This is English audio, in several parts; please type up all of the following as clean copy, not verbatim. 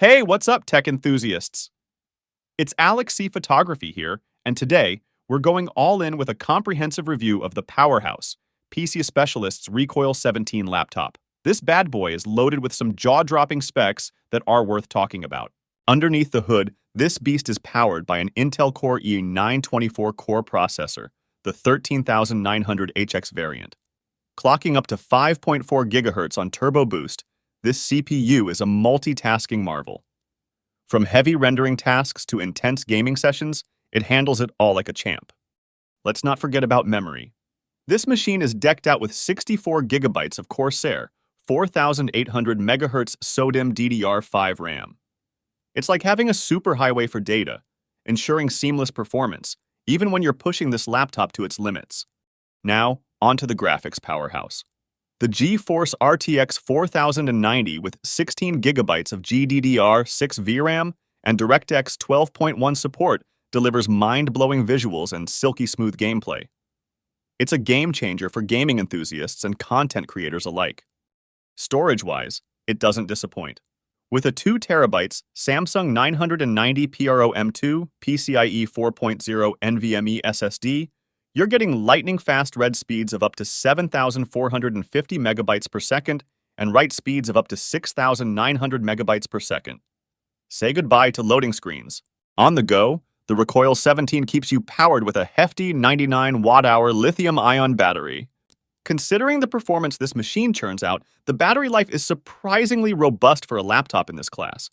Hey, what's up, tech enthusiasts? It's Alex C. Photography here, and today we're going all in with a comprehensive review of the powerhouse, PC Specialist's Recoil 17 laptop. This bad boy is loaded with some jaw-dropping specs that are worth talking about. Underneath the hood, this beast is powered by an Intel Core i9-24 core processor, the 13900HX variant. Clocking up to 5.4 GHz on turbo boost, this CPU is a multitasking marvel. From heavy rendering tasks to intense gaming sessions, it handles it all like a champ. Let's not forget about memory. This machine is decked out with 64 GB of Corsair 4800 MHz SODIMM DDR5 RAM. It's like having a superhighway for data, ensuring seamless performance, even when you're pushing this laptop to its limits. Now, onto the graphics powerhouse. The GeForce RTX 4090 with 16 GB of GDDR6 VRAM and DirectX 12.1 support delivers mind-blowing visuals and silky smooth gameplay. It's a game changer for gaming enthusiasts and content creators alike. Storage-wise, it doesn't disappoint. With a 2 TB Samsung 990 PRO M2 PCIe 4.0 NVMe SSD, you're getting lightning-fast read speeds of up to 7,450 megabytes per second and write speeds of up to 6,900 megabytes per second. Say goodbye to loading screens. On the go, the Recoil 17 keeps you powered with a hefty 99 watt-hour lithium-ion battery. Considering the performance this machine churns out, the battery life is surprisingly robust for a laptop in this class.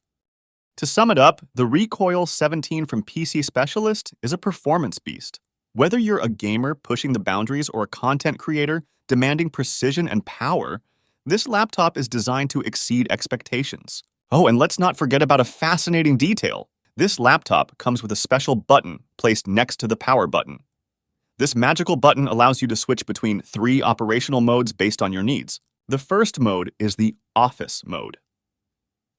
To sum it up, the Recoil 17 from PC Specialist is a performance beast. Whether you're a gamer pushing the boundaries or a content creator demanding precision and power, this laptop is designed to exceed expectations. Oh, and let's not forget about a fascinating detail. This laptop comes with a special button placed next to the power button. This magical button allows you to switch between 3 operational modes based on your needs. The first mode is the office mode.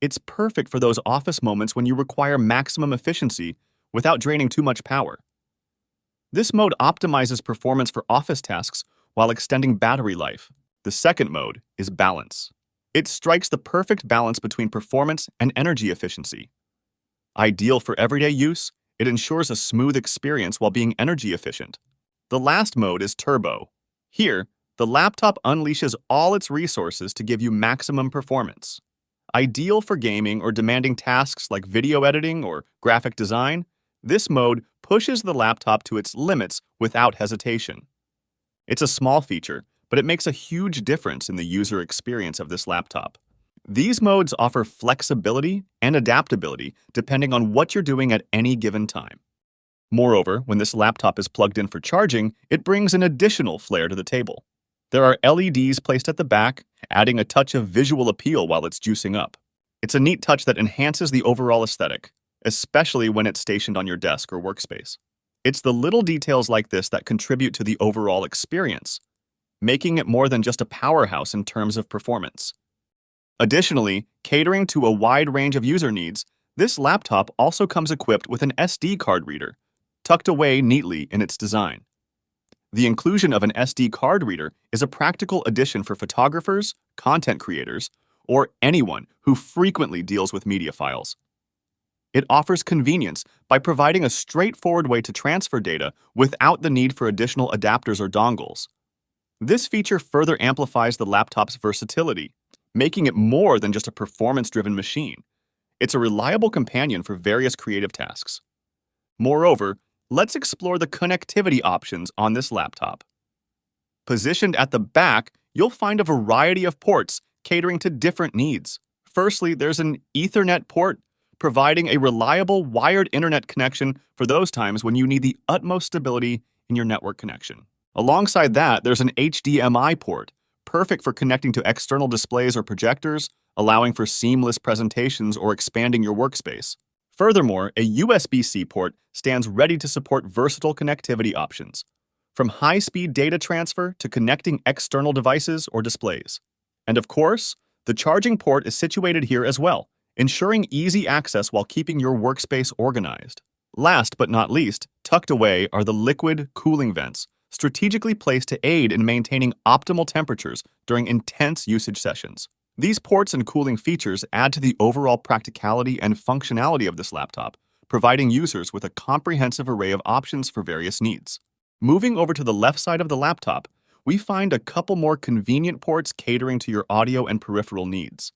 It's perfect for those office moments when you require maximum efficiency without draining too much power. This mode optimizes performance for office tasks while extending battery life. The second mode is balance. It strikes the perfect balance between performance and energy efficiency. Ideal for everyday use, it ensures a smooth experience while being energy efficient. The last mode is turbo. Here, the laptop unleashes all its resources to give you maximum performance. Ideal for gaming or demanding tasks like video editing or graphic design, this mode pushes the laptop to its limits without hesitation. It's a small feature, but it makes a huge difference in the user experience of this laptop. These modes offer flexibility and adaptability depending on what you're doing at any given time. Moreover, when this laptop is plugged in for charging, it brings an additional flair to the table. There are LEDs placed at the back, adding a touch of visual appeal while it's juicing up. It's a neat touch that enhances the overall aesthetic, especially when it's stationed on your desk or workspace. It's the little details like this that contribute to the overall experience, making it more than just a powerhouse in terms of performance. Additionally, catering to a wide range of user needs, this laptop also comes equipped with an SD card reader, tucked away neatly in its design. The inclusion of an SD card reader is a practical addition for photographers, content creators, or anyone who frequently deals with media files. It offers convenience by providing a straightforward way to transfer data without the need for additional adapters or dongles. This feature further amplifies the laptop's versatility, making it more than just a performance-driven machine. It's a reliable companion for various creative tasks. Moreover, let's explore the connectivity options on this laptop. Positioned at the back, you'll find a variety of ports catering to different needs. Firstly, there's an Ethernet port, providing a reliable wired internet connection for those times when you need the utmost stability in your network connection. Alongside that, there's an HDMI port, perfect for connecting to external displays or projectors, allowing for seamless presentations or expanding your workspace. Furthermore, a USB-C port stands ready to support versatile connectivity options, from high-speed data transfer to connecting external devices or displays. And of course, the charging port is situated here as well, ensuring easy access while keeping your workspace organized. Last but not least, tucked away are the liquid cooling vents, strategically placed to aid in maintaining optimal temperatures during intense usage sessions. These ports and cooling features add to the overall practicality and functionality of this laptop, providing users with a comprehensive array of options for various needs. Moving over to the left side of the laptop, we find a couple more convenient ports catering to your audio and peripheral needs.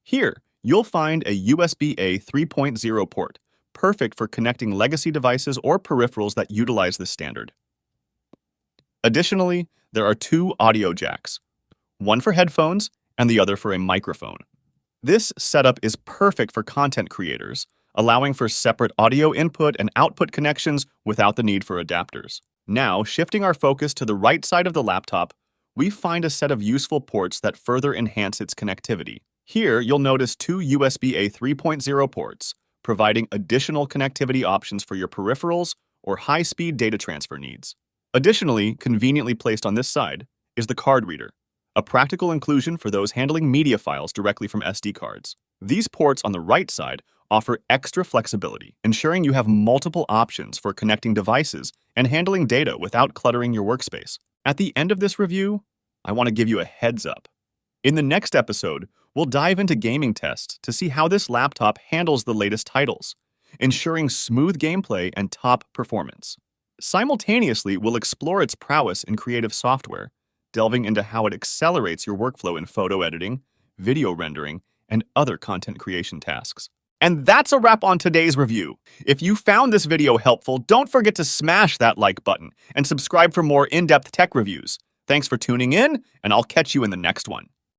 Here, you'll find a USB-A 3.0 port, perfect for connecting legacy devices or peripherals that utilize this standard. Additionally, there are two audio jacks, one for headphones and the other for a microphone. This setup is perfect for content creators, allowing for separate audio input and output connections without the need for adapters. Now, shifting our focus to the right side of the laptop, we find a set of useful ports that further enhance its connectivity. Here, you'll notice two USB-A 3.0 ports, providing additional connectivity options for your peripherals or high-speed data transfer needs. Additionally, conveniently placed on this side, is the card reader, a practical inclusion for those handling media files directly from SD cards. These ports on the right side offer extra flexibility, ensuring you have multiple options for connecting devices and handling data without cluttering your workspace. At the end of this review, I want to give you a heads up. In the next episode, we'll dive into gaming tests to see how this laptop handles the latest titles, ensuring smooth gameplay and top performance. Simultaneously, we'll explore its prowess in creative software, delving into how it accelerates your workflow in photo editing, video rendering, and other content creation tasks. And that's a wrap on today's review. If you found this video helpful, don't forget to smash that like button and subscribe for more in-depth tech reviews. Thanks for tuning in, and I'll catch you in the next one.